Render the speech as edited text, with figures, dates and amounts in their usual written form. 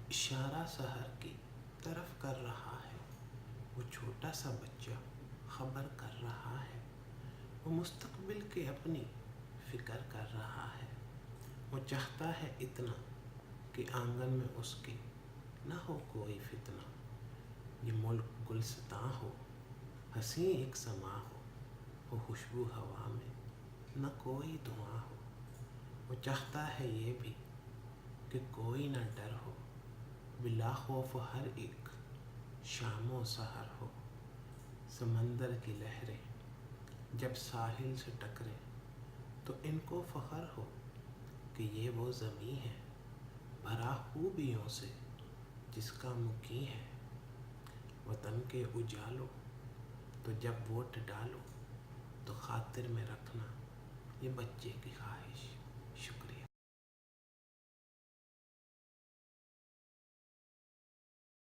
اشارہ سحر کی طرف کر رہا ہے۔ وہ چھوٹا سا بچہ خبر کر رہا ہے۔ وہ مستقبل کے اپنی فکر کر رہا ہے۔ وہ چاہتا ہے اتنا کہ آنگن میں اس کے نہ ہو کوئی فتنہ۔ یہ ملک گلستاں ہو، حسین ایک سما ہو خوشبو ہوا میں نہ کوئی دھواں ہو۔ وہ چاہتا ہے یہ بھی کہ کوئی نہ ڈر ہو، بلا خوف ہر ایک شام و سحر ہو۔ سمندر کی لہریں جب ساحل سے ٹکریں تو ان کو فخر ہو کہ یہ وہ زمیں ہے بھرا خوبیوں سے جس کا مقیم ہے۔ وطن کے اجالوں تو جب ووٹ ڈالو تو خاطر میں رکھنا یہ بچے کی خواہش۔